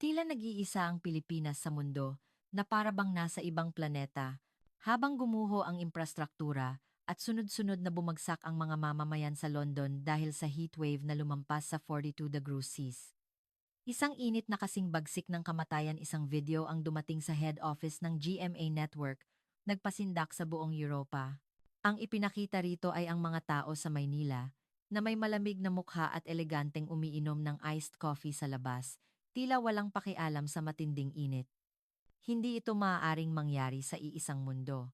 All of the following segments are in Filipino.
Tila nag-iisa ang Pilipinas sa mundo na para bang nasa ibang planeta habang gumuho ang infrastruktura at sunod-sunod na bumagsak ang mga mamamayan sa London dahil sa heatwave na lumampas sa 42°C. Isang init na kasing bagsik ng kamatayan, isang video ang dumating sa head office ng GMA Network, nagpasindak sa buong Europa. Ang ipinakita rito ay ang mga tao sa Maynila na may malamig na mukha at eleganteng umiinom ng iced coffee sa labas, tila walang pakialam sa matinding init. Hindi ito maaaring mangyari sa iisang mundo.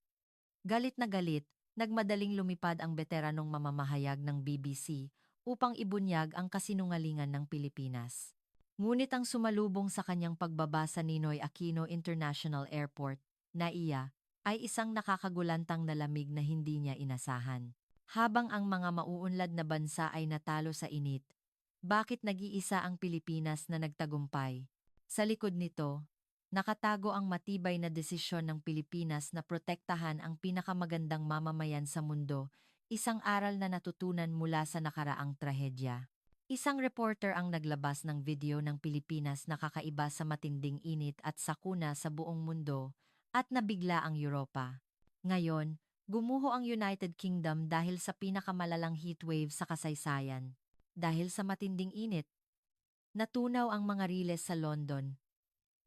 Galit na galit, nagmadaling lumipad ang veteranong mamamahayag ng BBC upang ibunyag ang kasinungalingan ng Pilipinas. Ngunit ang sumalubong sa kanyang pagbaba sa Ninoy Aquino International Airport, NAIA, ay isang nakakagulantang na lamig na hindi niya inasahan. Habang ang mga mauunlad na bansa ay natalo sa init, bakit nag-iisa ang Pilipinas na nagtagumpay? Sa likod nito, nakatago ang matibay na desisyon ng Pilipinas na protektahan ang pinakamagandang mamamayan sa mundo, isang aral na natutunan mula sa nakaraang trahedya. Isang reporter ang naglabas ng video ng Pilipinas na kakaiba sa matinding init at sakuna sa buong mundo at nabigla ang Europa. Ngayon, gumuho ang United Kingdom dahil sa pinakamalalang heatwave sa kasaysayan. Dahil sa matinding init, natunaw ang mga riles sa London,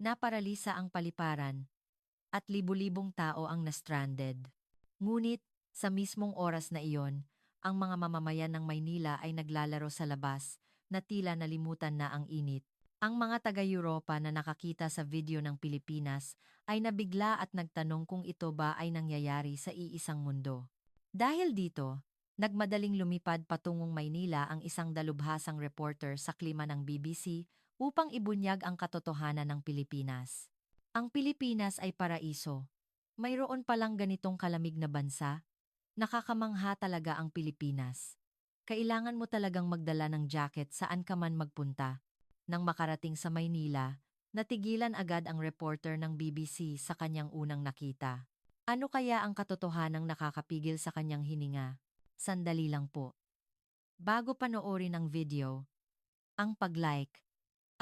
naparalisa ang paliparan, at libu-libong tao ang na-stranded. Ngunit, sa mismong oras na iyon, ang mga mamamayan ng Maynila ay naglalaro sa labas, na tila nalimutan na ang init. Ang mga taga-Europa na nakakita sa video ng Pilipinas ay nabigla at nagtanong kung ito ba ay nangyayari sa iisang mundo. Dahil dito, nagmadaling lumipad patungong Maynila ang isang dalubhasang reporter sa klima ng BBC upang ibunyag ang katotohanan ng Pilipinas. Ang Pilipinas ay paraiso. Mayroon palang ganitong kalamig na bansa? Nakakamangha talaga ang Pilipinas. Kailangan mo talagang magdala ng jacket saan ka man magpunta. Nang makarating sa Maynila, natigilan agad ang reporter ng BBC sa kanyang unang nakita. Ano kaya ang katotohanang nakakapigil sa kanyang hininga? Sandali lang po. Bago panoorin ang video, ang pag-like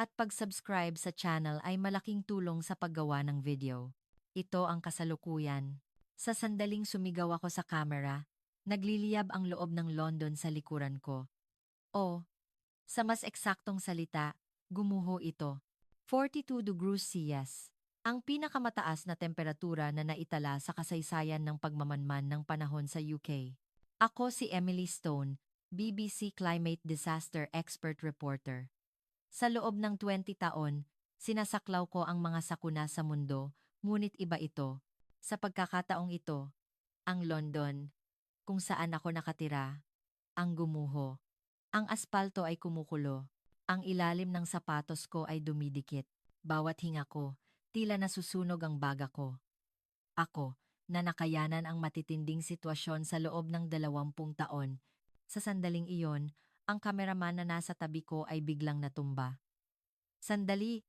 at pag-subscribe sa channel ay malaking tulong sa paggawa ng video. Ito ang kasalukuyan. Sa sandaling sumigaw ako sa camera, nagliliyab ang loob ng London sa likuran ko. O, sa mas eksaktong salita, gumuho ito. 42°C. Ang pinakamataas na temperatura na naitala sa kasaysayan ng pagmamanman ng panahon sa UK. Ako si Emily Stone, BBC Climate Disaster Expert Reporter. Sa loob ng 20 taon, sinasaklaw ko ang mga sakuna sa mundo, ngunit iba ito. Sa pagkakataong ito, ang London, kung saan ako nakatira, ang gumuho. Ang aspalto ay kumukulo. Ang ilalim ng sapatos ko ay dumidikit. Bawat hinga ko, tila nasusunog ang baga ko. Ako, na nakayanan ang matitinding sitwasyon sa loob ng 20 taon. Sa sandaling iyon, ang kameraman na nasa tabi ko ay biglang natumba. Sandali!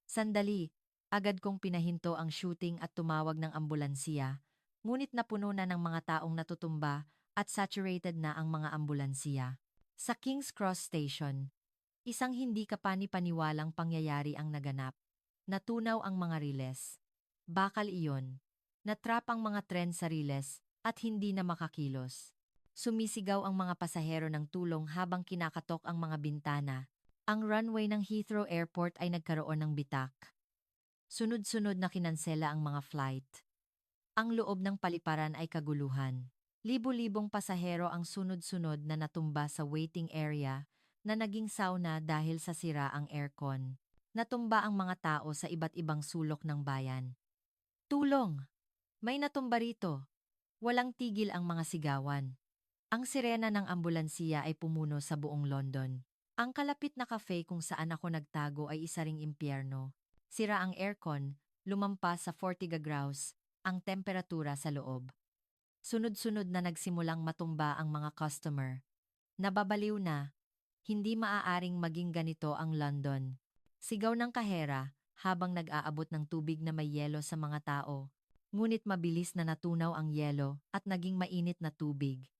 Sandali! Agad kong pinahinto ang shooting at tumawag ng ambulansiya, ngunit napuno na ng mga taong natutumba at saturated na ang mga ambulansiya. Sa King's Cross Station, isang hindi kapani-paniwalang pangyayari ang naganap. Natunaw ang mga riles. Bakal iyon. Natrap ang mga tren sa riles at hindi na makakilos. Sumisigaw ang mga pasahero ng tulong habang kinakatok ang mga bintana. Ang runway ng Heathrow Airport ay nagkaroon ng bitak. Sunod-sunod na kinansela ang mga flight. Ang loob ng paliparan ay kaguluhan. Libu-libong pasahero ang sunod-sunod na natumba sa waiting area na naging sauna dahil sa sira ang aircon. Natumba ang mga tao sa iba't ibang sulok ng bayan. Tulong! May natumba rito. Walang tigil ang mga sigawan. Ang sirena ng ambulansiya ay pumuno sa buong London. Ang kalapit na cafe kung saan ako nagtago ay isa ring impyerno. Sira ang aircon, lumampas sa 40°, ang temperatura sa loob. Sunod-sunod na nagsimulang matumba ang mga customer. Nababaliw na. Hindi maaaring maging ganito ang London. Sigaw ng kahera habang nag-aabot ng tubig na may yelo sa mga tao. Ngunit mabilis na natunaw ang yelo at naging mainit na tubig.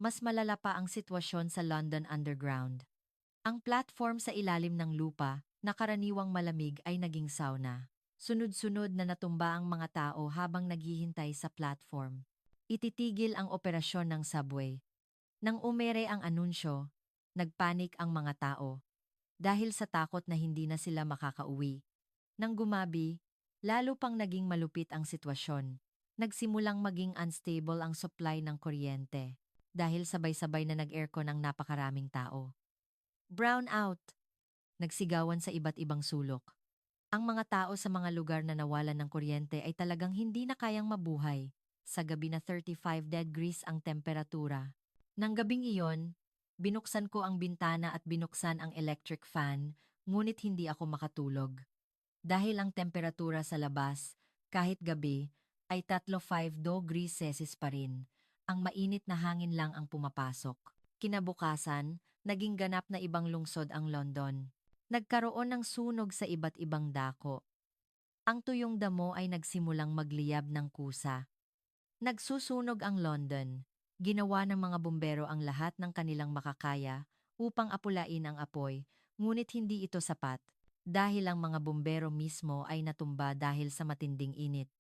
Mas malala pa ang sitwasyon sa London Underground. Ang platform sa ilalim ng lupa, na karaniwang malamig ay naging sauna. Sunod-sunod na natumba ang mga tao habang naghihintay sa platform. Ititigil ang operasyon ng subway. Nang umere ang anunsyo, nagpanik ang mga tao dahil sa takot na hindi na sila makakauwi. Nang gumabi, lalo pang naging malupit ang sitwasyon. Nagsimulang maging unstable ang supply ng kuryente dahil sabay-sabay na nag-aircon ang napakaraming tao. Brownout! Nagsigawan sa iba't ibang sulok. Ang mga tao sa mga lugar na nawalan ng kuryente ay talagang hindi na kayang mabuhay. Sa gabi na 35 degrees ang temperatura. Nang gabing iyon, binuksan ko ang bintana at binuksan ang electric fan, ngunit hindi ako makatulog. Dahil ang temperatura sa labas, kahit gabi, ay 35 degrees Celsius pa rin. Ang mainit na hangin lang ang pumapasok. Kinabukasan, naging ganap na ibang lungsod ang London. Nagkaroon ng sunog sa iba't ibang dako. Ang tuyong damo ay nagsimulang magliyab ng kusa. Nagsusunog ang London. Ginawa ng mga bumbero ang lahat ng kanilang makakaya upang apulain ang apoy, ngunit hindi ito sapat dahil ang mga bumbero mismo ay natumba dahil sa matinding init.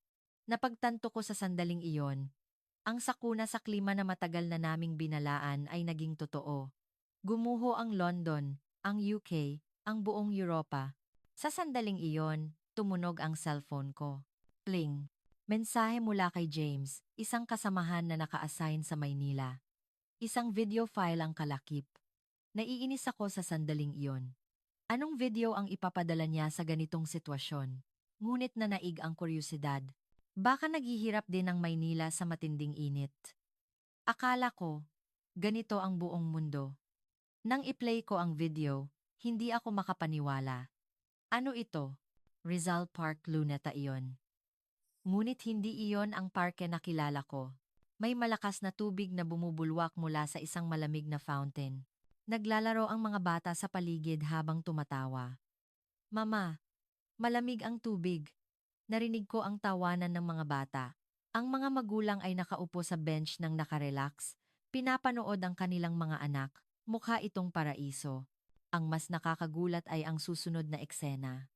Napagtanto ko sa sandaling iyon, ang sakuna sa klima na matagal na naming binalaan ay naging totoo. Gumuho ang London, ang UK, ang buong Europa. Sa sandaling iyon, tumunog ang cellphone ko. Pling! Mensahe mula kay James, isang kasamahan na naka-assign sa Maynila. Isang video file ang kalakip. Naiinis ako sa sandaling iyon. Anong video ang ipapadala niya sa ganitong sitwasyon? Ngunit nanaig ang kuryosidad. Baka naghihirap din ang Maynila sa matinding init. Akala ko, ganito ang buong mundo. Nang i-play ko ang video, hindi ako makapaniwala. Ano ito? Rizal Park, Luneta iyon. Ngunit hindi iyon ang parke na kilala ko. May malakas na tubig na bumubulwak mula sa isang malamig na fountain. Naglalaro ang mga bata sa paligid habang tumatawa. Mama, malamig ang tubig. Narinig ko ang tawanan ng mga bata. Ang mga magulang ay nakaupo sa bench ng nakarelax. Pinapanood ang kanilang mga anak. Mukha itong paraiso. Ang mas nakakagulat ay ang susunod na eksena.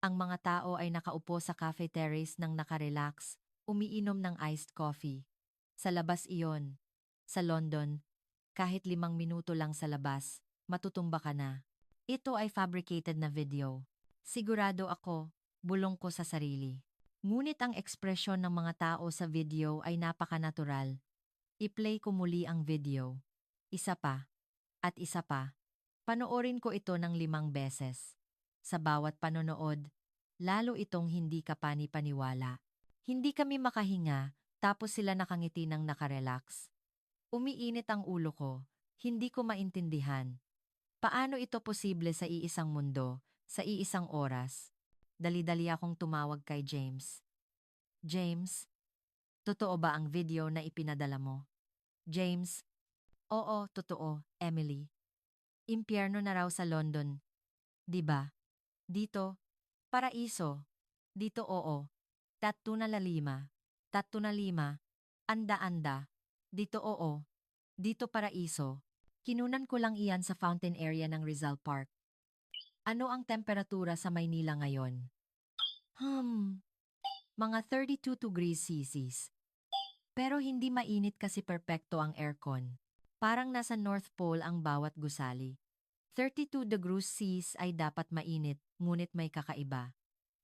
Ang mga tao ay nakaupo sa cafe terrace ng nakarelax, umiinom ng iced coffee. Sa labas iyon. Sa London, kahit 5 minuto lang sa labas, matutumba ka na. Ito ay fabricated na video. Sigurado ako, bulong ko sa sarili. Ngunit ang ekspresyon ng mga tao sa video ay napaka-natural. I-play ko muli ang video. Isa pa. At isa pa. Panoorin ko ito ng 5 beses. Sa bawat panonood, lalo itong hindi ka pani-paniwala. Hindi kami makahinga, tapos sila nakangiti ng nakarelax. Umiinit ang ulo ko, hindi ko maintindihan. Paano ito posible sa iisang mundo, sa iisang oras? Dali-dali akong tumawag kay James. James, totoo ba ang video na ipinadala mo? James, oo, totoo, Emily. Impyerno na raw sa London. 'Di ba? Dito, paraiso. Dito oo. Tatto na lalima. Tatto na lima. Anda-anda. Dito oo. Dito paraiso. Kinunan ko lang iyan sa fountain area ng Rizal Park. Ano ang temperatura sa Maynila ngayon? Mga 32 degrees Celsius. Pero hindi mainit kasi perpekto ang aircon. Parang nasa North Pole ang bawat gusali. 32 degrees Celsius ay dapat mainit, ngunit may kakaiba.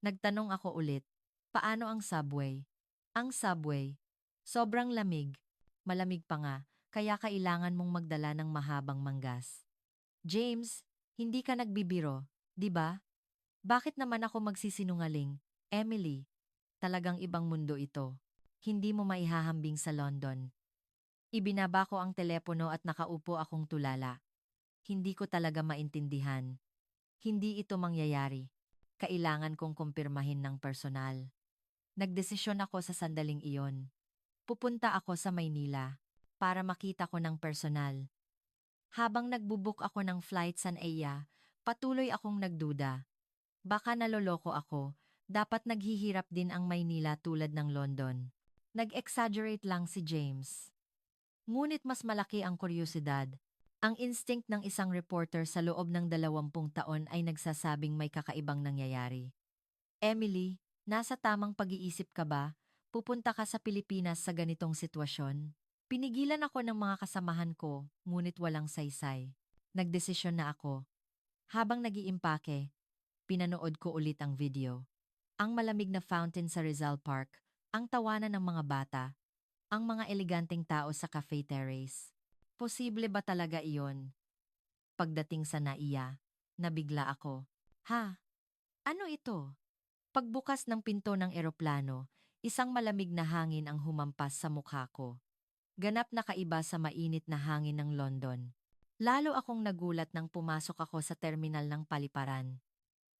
Nagtanong ako ulit, paano ang subway? Ang subway, sobrang lamig. Malamig pa nga, kaya kailangan mong magdala ng mahabang manggas. James, hindi ka nagbibiro, di ba? Bakit naman ako magsisinungaling? Emily, talagang ibang mundo ito. Hindi mo maihahambing sa London. Ibinaba ko ang telepono at nakaupo akong tulala. Hindi ko talaga maintindihan. Hindi ito mangyayari. Kailangan kong kumpirmahin ng personal. Nagdesisyon ako sa sandaling iyon. Pupunta ako sa Maynila para makita ko ng personal. Habang nagbubuk ako ng flight sa NAIA, patuloy akong nagduda. Baka naloloko ako, dapat naghihirap din ang Maynila tulad ng London. Nag-exaggerate lang si James. Ngunit mas malaki ang kuryosidad. Ang instinct ng isang reporter sa loob ng 20 taon ay nagsasabing may kakaibang nangyayari. Emily, nasa tamang pag-iisip ka ba? Pupunta ka sa Pilipinas sa ganitong sitwasyon? Pinigilan ako ng mga kasamahan ko, ngunit walang saysay. Nagdesisyon na ako. Habang nag-iimpake, pinanood ko ulit ang video. Ang malamig na fountain sa Rizal Park, ang tawanan ng mga bata, ang mga eleganteng tao sa cafe terrace. Posible ba talaga iyon? Pagdating sa NAIA, nabigla ako. Ha? Ano ito? Pagbukas ng pinto ng eroplano, isang malamig na hangin ang humampas sa mukha ko. Ganap na kaiba sa mainit na hangin ng London. Lalo akong nagulat nang pumasok ako sa terminal ng paliparan.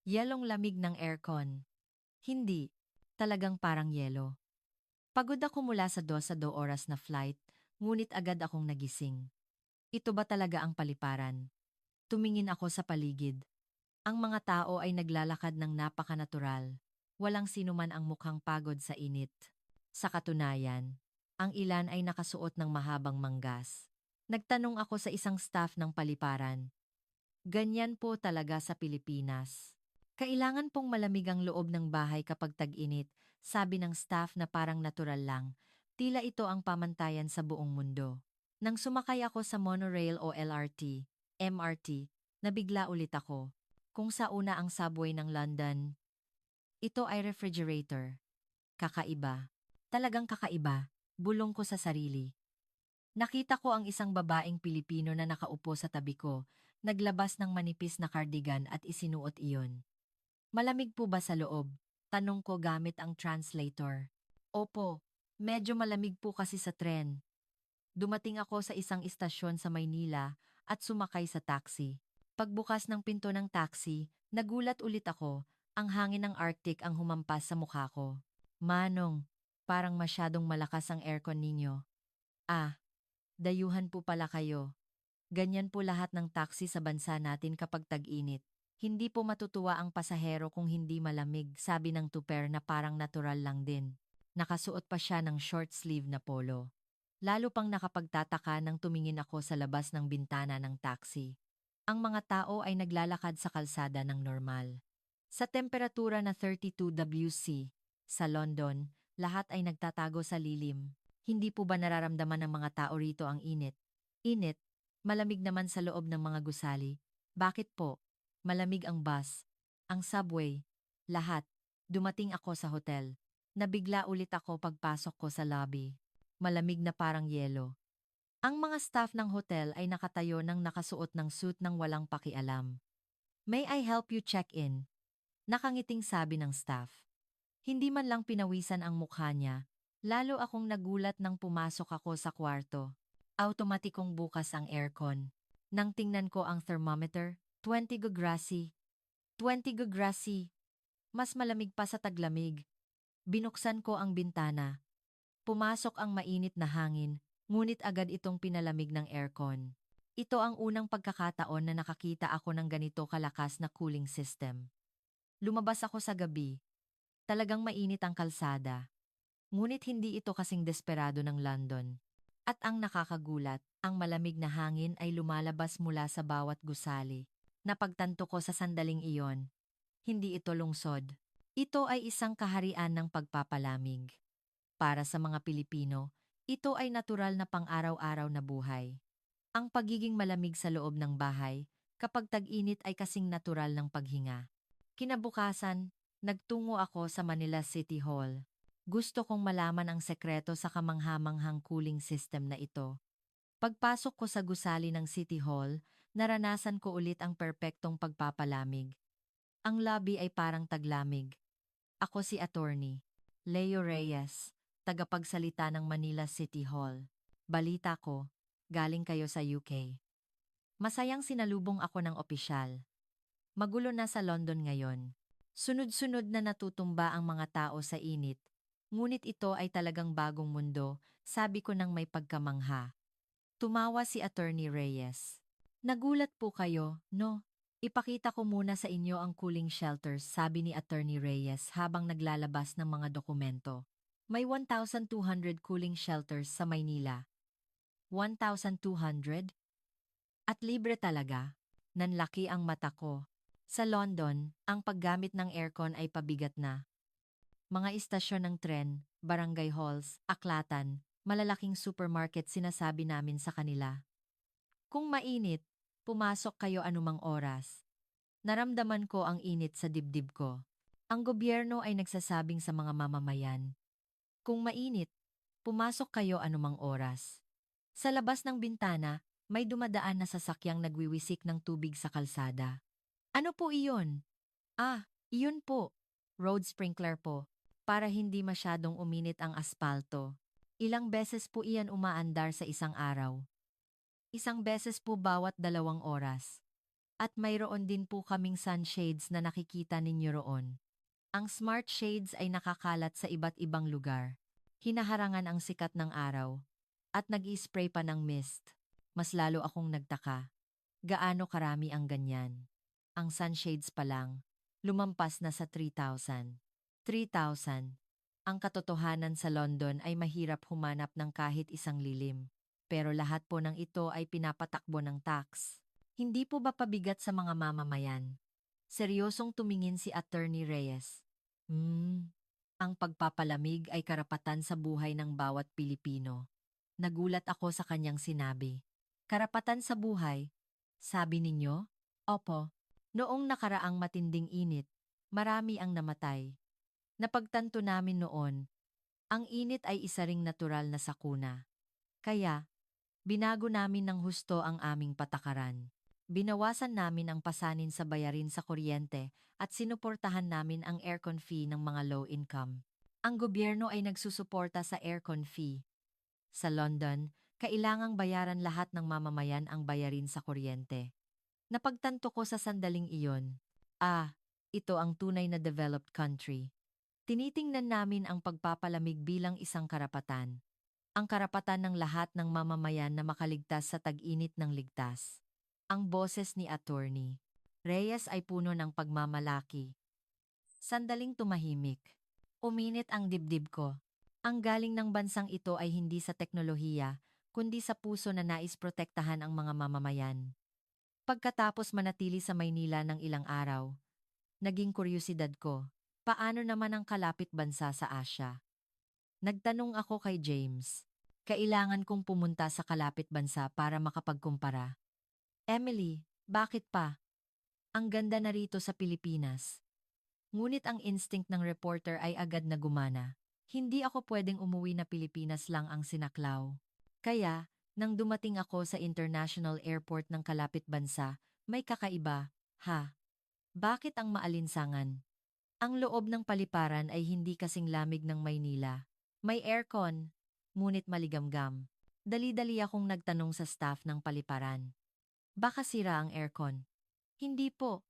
Yelong lamig ng aircon. Hindi. Talagang parang yelo. Pagod ako mula sa 2 oras na flight, ngunit agad akong nagising. Ito ba talaga ang paliparan? Tumingin ako sa paligid. Ang mga tao ay naglalakad ng napakanatural. Walang sinuman ang mukhang pagod sa init. Sa katunayan, ang ilan ay nakasuot ng mahabang manggas. Nagtanong ako sa isang staff ng paliparan. Ganyan po talaga sa Pilipinas. Kailangan pong malamig ang loob ng bahay kapag tag-init, sabi ng staff na parang natural lang. Tila ito ang pamantayan sa buong mundo. Nang sumakay ako sa monorail o LRT, MRT, nabigla ulit ako. Kung sa una ang subway ng London, ito ay refrigerator. Kakaiba. Talagang kakaiba. Bulong ko sa sarili. Nakita ko ang isang babaeng Pilipino na nakaupo sa tabi ko, naglabas ng manipis na cardigan at isinuot iyon. Malamig po ba sa loob? Tanong ko gamit ang translator. Opo, medyo malamig po kasi sa tren. Dumating ako sa isang istasyon sa Maynila at sumakay sa taxi. Pagbukas ng pinto ng taxi, nagulat ulit ako. Ang hangin ng Arctic ang humampas sa mukha ko. Manong, parang masyadong malakas ang aircon ninyo. Ah, dayuhan po pala kayo. Ganyan po lahat ng taxi sa bansa natin kapag tag-init. Hindi po matutuwa ang pasahero kung hindi malamig, sabi ng tuper na parang natural lang din. Nakasuot pa siya ng short sleeve na polo. Lalo pang nakapagtataka nang tumingin ako sa labas ng bintana ng taxi. Ang mga tao ay naglalakad sa kalsada ng normal. Sa temperatura na 32°C, sa London, lahat ay nagtatago sa lilim. Hindi po ba nararamdaman ng mga tao rito ang init? Init, malamig naman sa loob ng mga gusali. Bakit po? Malamig ang bus, ang subway, lahat. Dumating ako sa hotel. Nabigla ulit ako pagpasok ko sa lobby. Malamig na parang yelo. Ang mga staff ng hotel ay nakatayo ng nakasuot ng suit ng walang pakialam. May I help you check in? Nakangiting sabi ng staff. Hindi man lang pinawisan ang mukha niya, lalo akong nagulat nang pumasok ako sa kwarto. Automatikong bukas ang aircon. Nang tingnan ko ang thermometer, 20°. 20°. Mas malamig pa sa taglamig. Binuksan ko ang bintana. Pumasok ang mainit na hangin, ngunit agad itong pinalamig ng aircon. Ito ang unang pagkakataon na nakakita ako ng ganito kalakas na cooling system. Lumabas ako sa gabi. Talagang mainit ang kalsada. Ngunit hindi ito kasing desperado ng London. At ang nakakagulat, ang malamig na hangin ay lumalabas mula sa bawat gusali. Napagtanto ko sa sandaling iyon. Hindi ito lungsod. Ito ay isang kaharian ng pagpapalamig. Para sa mga Pilipino, ito ay natural na pang-araw-araw na buhay. Ang pagiging malamig sa loob ng bahay, kapag tag-init ay kasing natural ng paghinga. Kinabukasan, nagtungo ako sa Manila City Hall. Gusto kong malaman ang sekreto sa kamanghamanghang cooling system na ito. Pagpasok ko sa gusali ng City Hall, naranasan ko ulit ang perpektong pagpapalamig. Ang lobby ay parang taglamig. Ako si Attorney Leo Reyes, tagapagsalita ng Manila City Hall. Balita ko, galing kayo sa UK. Masayang sinalubong ako ng opisyal. Magulo na sa London ngayon. Sunod-sunod na natutumba ang mga tao sa init. Ngunit ito ay talagang bagong mundo, sabi ko nang may pagkamangha. Tumawa si Attorney Reyes. Nagulat po kayo, no? Ipakita ko muna sa inyo ang cooling shelters, sabi ni Attorney Reyes habang naglalabas ng mga dokumento. May 1,200 cooling shelters sa Maynila. 1,200? At libre talaga. Nanlaki ang mata ko. Sa London, ang paggamit ng aircon ay pabigat na. Mga istasyon ng tren, barangay halls, aklatan, malalaking supermarket sinasabi namin sa kanila. Kung mainit, pumasok kayo anumang oras. Naramdaman ko ang init sa dibdib ko. Ang gobyerno ay nagsasabing sa mga mamamayan, kung mainit, pumasok kayo anumang oras. Sa labas ng bintana, may dumadaan na sasakyang nagwiwisik ng tubig sa kalsada. Ano po iyon? Ah, iyon po. Road sprinkler po. Para hindi masyadong uminit ang aspalto. Ilang beses po iyan umaandar sa isang araw. Isang beses po bawat 2 oras. At mayroon din po kaming sunshades na nakikita ninyo roon. Ang smart shades ay nakakalat sa iba't ibang lugar. Hinaharangan ang sikat ng araw. At nag-i-spray pa ng mist. Mas lalo akong nagtaka. Gaano karami ang ganyan? Ang sunshades pa lang, lumampas na sa 3,000. 3,000. Ang katotohanan sa London ay mahirap humanap ng kahit isang lilim. Pero lahat po ng ito ay pinapatakbo ng tax. Hindi po ba pabigat sa mga mamamayan? Seryosong tumingin si Attorney Reyes. Ang pagpapalamig ay karapatan sa buhay ng bawat Pilipino. Nagulat ako sa kanyang sinabi. Karapatan sa buhay? Sabi ninyo? Opo. Noong nakaraang matinding init, marami ang namatay. Napagtanto namin noon, ang init ay isa ring natural na sakuna. Kaya, binago namin ng husto ang aming patakaran. Binawasan namin ang pasanin sa bayarin sa kuryente at sinuportahan namin ang aircon fee ng mga low income. Ang gobyerno ay nagsusuporta sa aircon fee. Sa London, kailangang bayaran lahat ng mamamayan ang bayarin sa kuryente. Napagtanto ko sa sandaling iyon. Ito ang tunay na developed country. Tinitingnan namin ang pagpapalamig bilang isang karapatan. Ang karapatan ng lahat ng mamamayan na makaligtas sa tag-init ng ligtas. Ang boses ni Attorney Reyes ay puno ng pagmamalaki. Sandaling tumahimik. Uminit ang dibdib ko. Ang galing ng bansang ito ay hindi sa teknolohiya, kundi sa puso na nais protektahan ang mga mamamayan. Pagkatapos manatili sa Maynila ng ilang araw, naging kuryusidad ko, paano naman ang kalapit bansa sa Asya? Nagtanong ako kay James. Kailangan kong pumunta sa kalapit bansa para makapagkumpara. Emily, bakit pa? Ang ganda na rito sa Pilipinas. Ngunit ang instinct ng reporter ay agad na gumana. Hindi ako pwedeng umuwi na Pilipinas lang ang sinaklaw. Kaya, nang dumating ako sa international airport ng kalapit bansa, may kakaiba, ha? Bakit ang maalinsangan? Ang loob ng paliparan ay hindi kasing lamig ng Maynila. May aircon, ngunit maligamgam. Dali-dali akong nagtanong sa staff ng paliparan. Baka sira ang aircon? Hindi po.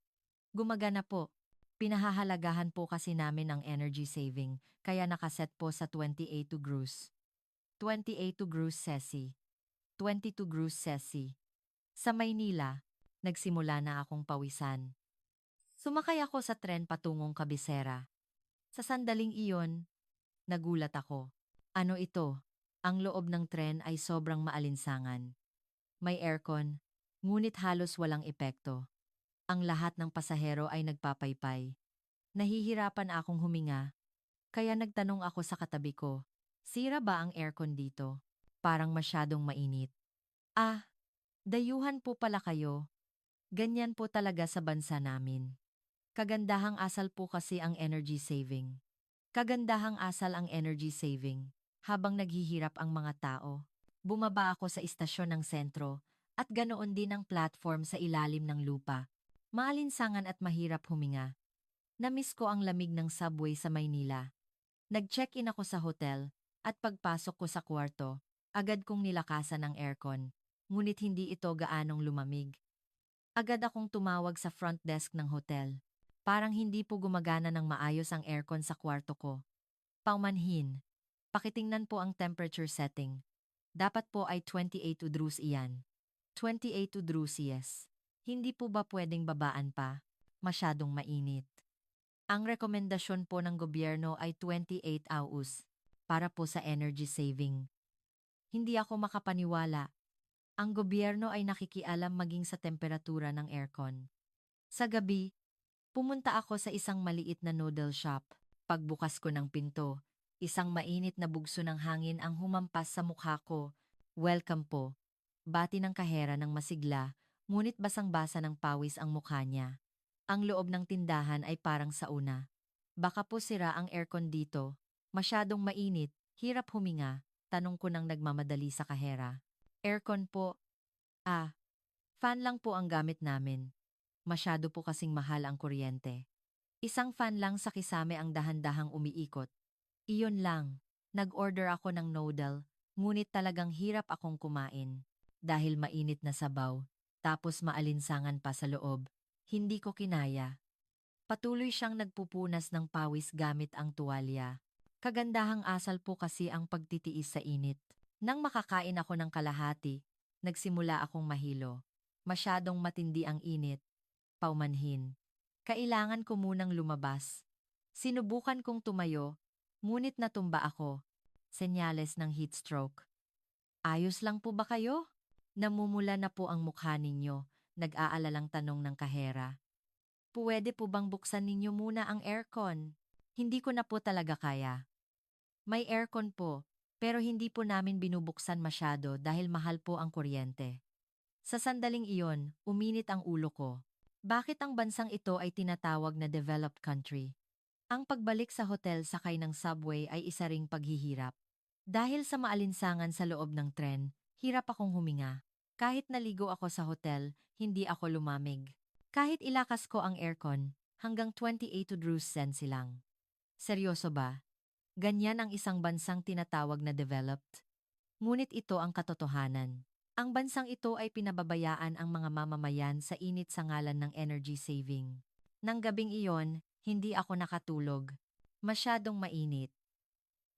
Gumagana po. Pinahahalagahan po kasi namin ang energy saving, kaya nakaset po sa 28 degrees. 28 degrees Celsius. 22 degrees Celsius. Sa Maynila, nagsimula na akong pawisan. Sumakay ako sa tren patungong Kabisera. Sa sandaling iyon, nagulat ako. Ano ito? Ang loob ng tren ay sobrang maalinsangan. May aircon, ngunit halos walang epekto. Ang lahat ng pasahero ay nagpapaypay. Nahihirapan akong huminga, kaya nagtanong ako sa katabi ko, sira ba ang aircon dito? Parang masyadong mainit. Dayuhan po pala kayo. Ganyan po talaga sa bansa namin. Kagandahang asal po kasi ang energy saving. Kagandahang asal ang energy saving. Habang naghihirap ang mga tao, bumaba ako sa istasyon ng sentro at ganoon din ang platform sa ilalim ng lupa. Maalinsangan at mahirap huminga. Namiss ko ang lamig ng subway sa Maynila. Nag-check-in ako sa hotel at pagpasok ko sa kwarto, agad kong nilakasan ang aircon. Ngunit hindi ito gaanong lumamig. Agad akong tumawag sa front desk ng hotel. Parang hindi po gumagana ng maayos ang aircon sa kwarto ko. Paumanhin. Pakitingnan po ang temperature setting. Dapat po ay 28 degrees iyan. 28 degrees yes. Hindi po ba pwedeng babaan pa? Masyadong mainit. Ang rekomendasyon po ng gobyerno ay 28 hours para po sa energy saving. Hindi ako makapaniwala. Ang gobyerno ay nakikialam maging sa temperatura ng aircon. Sa gabi, pumunta ako sa isang maliit na noodle shop. Pagbukas ko ng pinto, isang mainit na bugso ng hangin ang humampas sa mukha ko. Welcome po. Bati ng kahera ng masigla, ngunit basang-basa ng pawis ang mukha niya. Ang loob ng tindahan ay parang sauna. Baka po sira ang aircon dito. Masyadong mainit, hirap huminga, tanong ko nang nagmamadali sa kahera. Aircon po. Ah, fan lang po ang gamit namin. Masyado po kasing mahal ang kuryente. Isang fan lang sa kisame ang dahan-dahang umiikot. Iyon lang. Nag-order ako ng noodle, ngunit talagang hirap akong kumain. Dahil mainit na sabaw, tapos maalinsangan pa sa loob. Hindi ko kinaya. Patuloy siyang nagpupunas ng pawis gamit ang tuwalya. Kagandahang asal po kasi ang pagtitiis sa init. Nang makakain ako ng kalahati, nagsimula akong mahilo. Masyadong matindi ang init. Paumanhin. Kailangan ko munang lumabas. Sinubukan kong tumayo, ngunit natumba ako. Senyales ng heat stroke. Ayos lang po ba kayo? Namumula na po ang mukha ninyo, nag-aalalang tanong ng kahera. Puwede po bang buksan ninyo muna ang aircon? Hindi ko na po talaga kaya. May aircon po, pero hindi po namin binubuksan masyado dahil mahal po ang kuryente. Sa sandaling iyon, uminit ang ulo ko. Bakit ang bansang ito ay tinatawag na developed country? Ang pagbalik sa hotel sakay ng subway ay isa ring paghihirap. Dahil sa maalinsangan sa loob ng tren, hirap akong huminga. Kahit naligo ako sa hotel, hindi ako lumamig. Kahit ilakas ko ang aircon, hanggang 28 degrees Celsius lang. Seryoso ba? Ganyan ang isang bansang tinatawag na developed? Ngunit ito ang katotohanan. Ang bansang ito ay pinababayaan ang mga mamamayan sa init sa ngalan ng energy saving. Nang gabing iyon, hindi ako nakatulog. Masyadong mainit.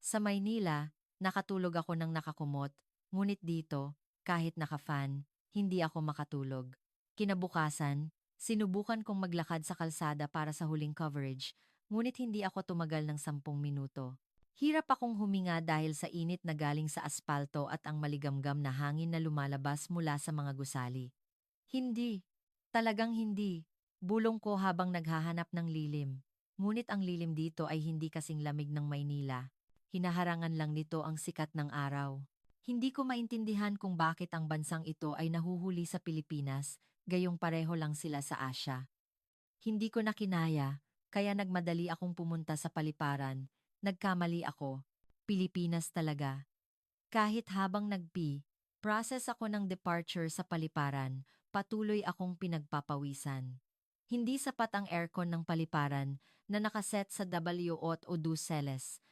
Sa Maynila, nakatulog ako ng nakakumot, ngunit dito, kahit naka-fan, hindi ako makatulog. Kinabukasan, sinubukan kong maglakad sa kalsada para sa huling coverage, ngunit hindi ako tumagal ng 10 minuto. Hirap akong huminga dahil sa init na galing sa aspalto at ang maligamgam na hangin na lumalabas mula sa mga gusali. Hindi. Talagang hindi. Bulong ko habang naghahanap ng lilim. Ngunit ang lilim dito ay hindi kasing lamig ng Maynila. Hinaharangan lang nito ang sikat ng araw. Hindi ko maintindihan kung bakit ang bansang ito ay nahuhuli sa Pilipinas, gayong pareho lang sila sa Asya. Hindi ko na kinaya, kaya nagmadali akong pumunta sa paliparan. Nagkamali ako. Pilipinas talaga. Kahit habang process ako ng departure sa paliparan, patuloy akong pinagpapawisan. Hindi sapat ang aircon ng paliparan na nakaset sa W8 o 2 Celsius.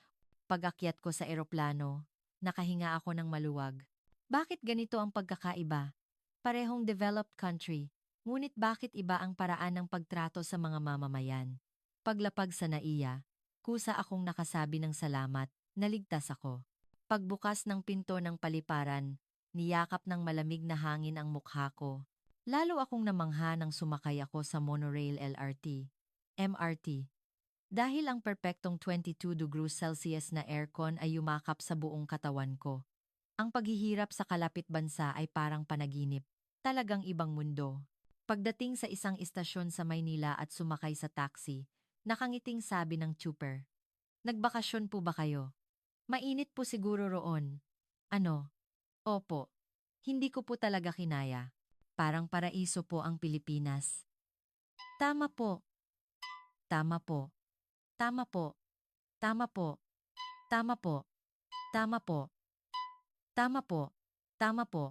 Pag-akyat ko sa eroplano, nakahinga ako ng maluwag. Bakit ganito ang pagkakaiba? Parehong developed country, ngunit bakit iba ang paraan ng pagtrato sa mga mamamayan? Paglapag sa NAIA, kusa akong nakasabi ng salamat, naligtas ako. Pagbukas ng pinto ng paliparan, niyakap ng malamig na hangin ang mukha ko. Lalo akong namangha nang sumakay ako sa monorail LRT, MRT. Dahil ang perpektong 22 degrees Celsius na aircon ay yumakap sa buong katawan ko. Ang paghihirap sa kalapit bansa ay parang panaginip. Talagang ibang mundo. Pagdating sa isang istasyon sa Maynila at sumakay sa taxi, nakangiting sabi ng trooper. Nagbakasyon po ba kayo? Mainit po siguro roon. Ano? Opo. Hindi ko po talaga kinaya. Parang paraiso po ang Pilipinas. Tama po. Tama po. Tama po. Tama po. Tama po. Tama po. Tama po. Tama po.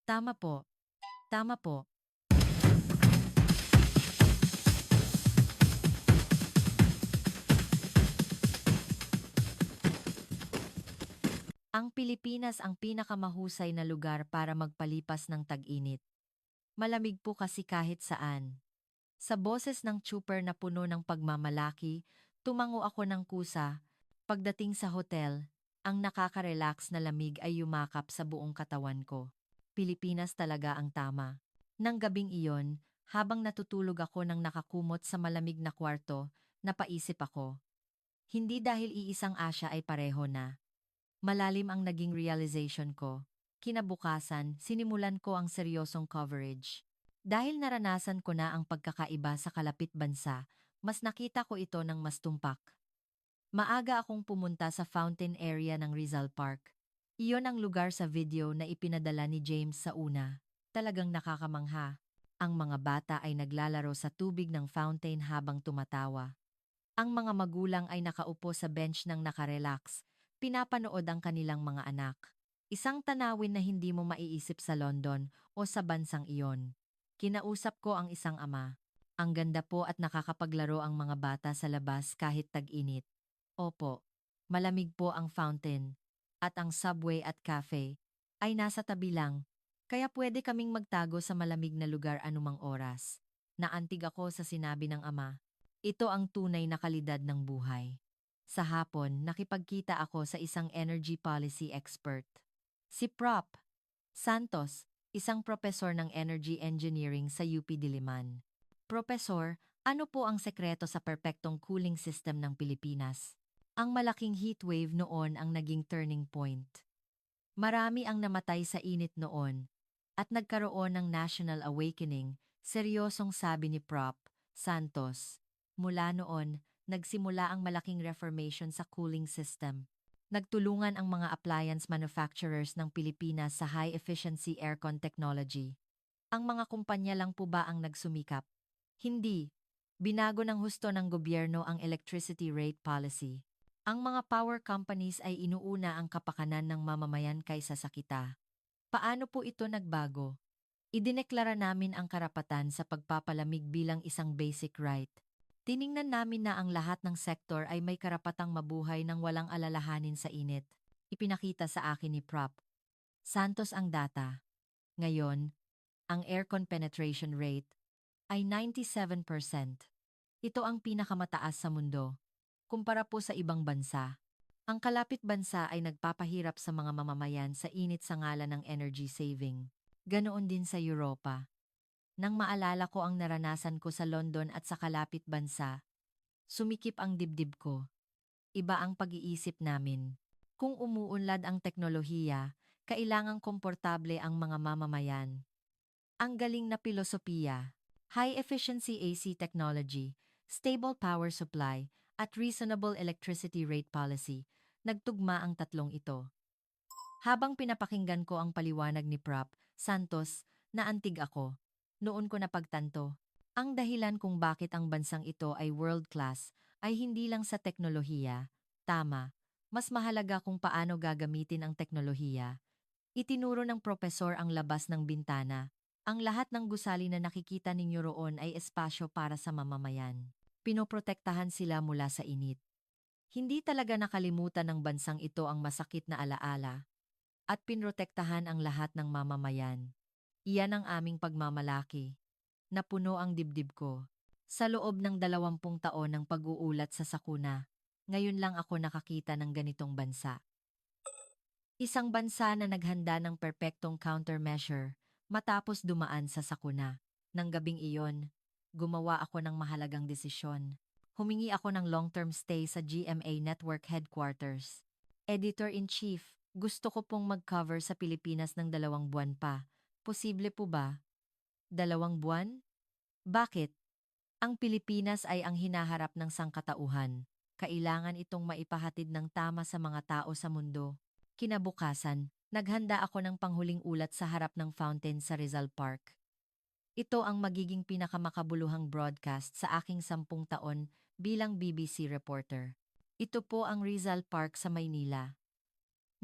Tama po. Tama po. Ang Pilipinas ang pinakamahusay na lugar para magpalipas ng tag-init. Malamig po kasi kahit saan. Sa boses ng trooper na puno ng pagmamalaki, tumango ako ng kusa. Pagdating sa hotel, ang nakaka-relax na lamig ay yumakap sa buong katawan ko. Pilipinas talaga ang tama. Nang gabing iyon, habang natutulog ako ng nakakumot sa malamig na kwarto, napaisip ako. Hindi dahil iisang Asya ay pareho na. Malalim ang naging realization ko. Kinabukasan, sinimulan ko ang seryosong coverage. Dahil naranasan ko na ang pagkakaiba sa kalapit bansa, mas nakita ko ito ng mas tumpak. Maaga akong pumunta sa fountain area ng Rizal Park. Iyon ang lugar sa video na ipinadala ni James sa una. Talagang nakakamangha. Ang mga bata ay naglalaro sa tubig ng fountain habang tumatawa. Ang mga magulang ay nakaupo sa bench ng nakarelax, pinapanood ang kanilang mga anak. Isang tanawin na hindi mo maiisip sa London o sa bansang iyon. Kinausap ko ang isang ama. Ang ganda po at nakakapaglaro ang mga bata sa labas kahit tag-init. Opo, malamig po ang fountain. At ang subway at cafe ay nasa tabi lang. Kaya pwede kaming magtago sa malamig na lugar anumang oras. Naantig ako sa sinabi ng ama. Ito ang tunay na kalidad ng buhay. Sa hapon, nakipagkita ako sa isang energy policy expert. Si Prop. Santos, isang propesor ng energy engineering sa UP Diliman. Professor, ano po ang sekreto sa perpektong cooling system ng Pilipinas? Ang malaking heatwave noon ang naging turning point. Marami ang namatay sa init noon at nagkaroon ng national awakening, seryosong sabi ni Prop. Santos. Mula noon, nagsimula ang malaking reformation sa cooling system. Nagtulungan ang mga appliance manufacturers ng Pilipinas sa high-efficiency aircon technology. Ang mga kumpanya lang po ba ang nagsumikap? Hindi. Binago ng husto ng gobyerno ang electricity rate policy. Ang mga power companies ay inuuna ang kapakanan ng mamamayan kaysa sa kita. Paano po ito nagbago? Idineklara namin ang karapatan sa pagpapalamig bilang isang basic right. Tiningnan namin na ang lahat ng sektor ay may karapatang mabuhay ng walang alalahanin sa init. Ipinakita sa akin ni Prop. Santos ang data. Ngayon, ang aircon penetration rate ay 97%. Ito ang pinakamataas sa mundo. Kumpara po sa ibang bansa. Ang kalapit bansa ay nagpapahirap sa mga mamamayan sa init sa ngalan ng energy saving. Ganoon din sa Europa. Nang maalala ko ang naranasan ko sa London at sa kalapit bansa, sumikip ang dibdib ko. Iba ang pag-iisip namin. Kung umuunlad ang teknolohiya, kailangang komportable ang mga mamamayan. Ang galing na pilosopiya, high-efficiency AC technology, stable power supply, at reasonable electricity rate policy, nagtugma ang tatlong ito. Habang pinapakinggan ko ang paliwanag ni Prop. Santos, naantig ako. Noon ko napagtanto. Ang dahilan kung bakit ang bansang ito ay world-class ay hindi lang sa teknolohiya. Tama, mas mahalaga kung paano gagamitin ang teknolohiya. Itinuro ng propesor ang labas ng bintana. Ang lahat ng gusali na nakikita ninyo roon ay espasyo para sa mamamayan. Pinoprotektahan sila mula sa init. Hindi talaga nakalimutan ng bansang ito ang masakit na alaala at pinrotektahan ang lahat ng mamamayan. Iyan ang aming pagmamalaki. Napuno ang dibdib ko. Sa loob ng 20 taon ng pag-uulat sa sakuna, ngayon lang ako nakakita ng ganitong bansa. Isang bansa na naghanda ng perpektong countermeasure matapos dumaan sa sakuna. Nang gabing iyon, gumawa ako ng mahalagang desisyon. Humingi ako ng long-term stay sa GMA Network Headquarters. Editor-in-Chief, gusto ko pong mag-cover sa Pilipinas ng 2 buwan pa. Posible po ba? 2 buwan? Bakit? Ang Pilipinas ay ang hinaharap ng sangkatauhan. Kailangan itong maipahatid ng tama sa mga tao sa mundo. Kinabukasan, naghanda ako ng panghuling ulat sa harap ng fountain sa Rizal Park. Ito ang magiging pinakamakabuluhang broadcast sa aking 10 taon bilang BBC reporter. Ito po ang Rizal Park sa Maynila.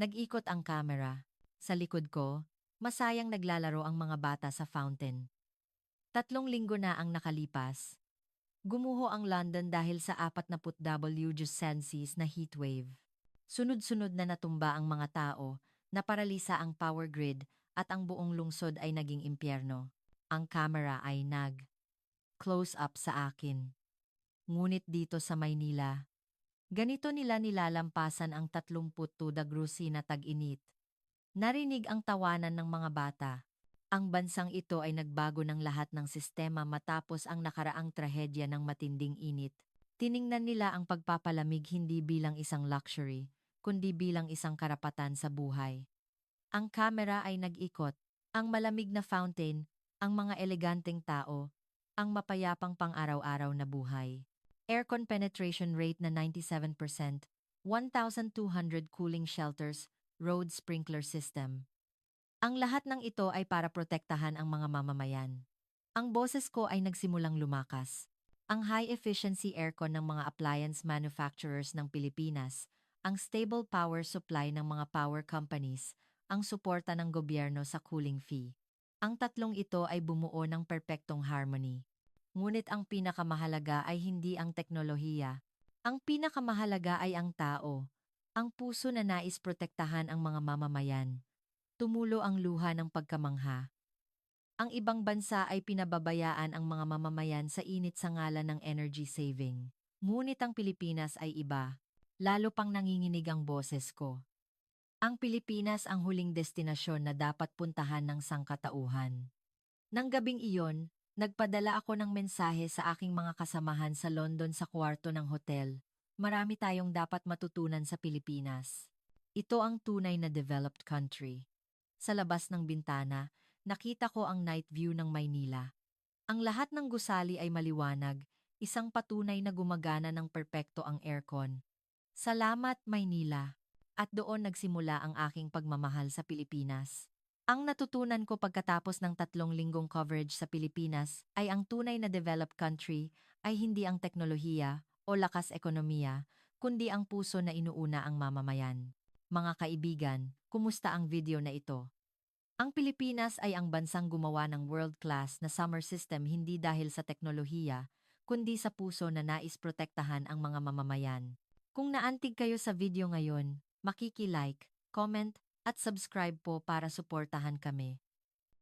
Nag-ikot ang kamera. Sa likod ko, masayang naglalaro ang mga bata sa fountain. 3 linggo na ang nakalipas. Gumuho ang London dahil sa 40°C na heatwave. Sunod-sunod na natumba ang mga tao, naparalisa ang power grid at ang buong lungsod ay naging impyerno. Ang kamera ay nag-close up sa akin. Ngunit dito sa Maynila, ganito nila nilalampasan ang 32 na tag-init. Narinig ang tawanan ng mga bata. Ang bansang ito ay nagbago ng lahat ng sistema matapos ang nakaraang trahedya ng matinding init. Tiningnan nila ang pagpapalamig hindi bilang isang luxury, kundi bilang isang karapatan sa buhay. Ang kamera ay nag-ikot. Ang malamig na fountain, ang mga eleganteng tao, ang mapayapang pang-araw-araw na buhay. Aircon penetration rate na 97%, 1,200 cooling shelters, road sprinkler system. Ang lahat ng ito ay para protektahan ang mga mamamayan. Ang boses ko ay nagsimulang lumakas. Ang high-efficiency aircon ng mga appliance manufacturers ng Pilipinas, ang stable power supply ng mga power companies, ang suporta ng gobyerno sa cooling fee. Ang tatlong ito ay bumuo ng perpektong harmony. Ngunit ang pinakamahalaga ay hindi ang teknolohiya. Ang pinakamahalaga ay ang tao, ang puso na nais protektahan ang mga mamamayan. Tumulo ang luha ng pagkamangha. Ang ibang bansa ay pinababayaan ang mga mamamayan sa init sa ngalan ng energy saving. Ngunit ang Pilipinas ay iba. Lalo pang nanginginig ang boses ko. Ang Pilipinas ang huling destinasyon na dapat puntahan ng sangkatauhan. Nang gabing iyon, nagpadala ako ng mensahe sa aking mga kasamahan sa London sa kwarto ng hotel. Marami tayong dapat matutunan sa Pilipinas. Ito ang tunay na developed country. Sa labas ng bintana, nakita ko ang night view ng Maynila. Ang lahat ng gusali ay maliwanag, isang patunay na gumagana ng perpekto ang aircon. Salamat, Maynila. At doon nagsimula ang aking pagmamahal sa Pilipinas. Ang natutunan ko pagkatapos ng 3 linggong coverage sa Pilipinas ay ang tunay na developed country ay hindi ang teknolohiya o lakas ekonomiya, kundi ang puso na inuuna ang mamamayan. Mga kaibigan, kumusta ang video na ito? Ang Pilipinas ay ang bansang gumawa ng world-class na summer system hindi dahil sa teknolohiya, kundi sa puso na nais protektahan ang mga mamamayan. Kung naantig kayo sa video ngayon, makiki-like, comment, at subscribe po para suportahan kami.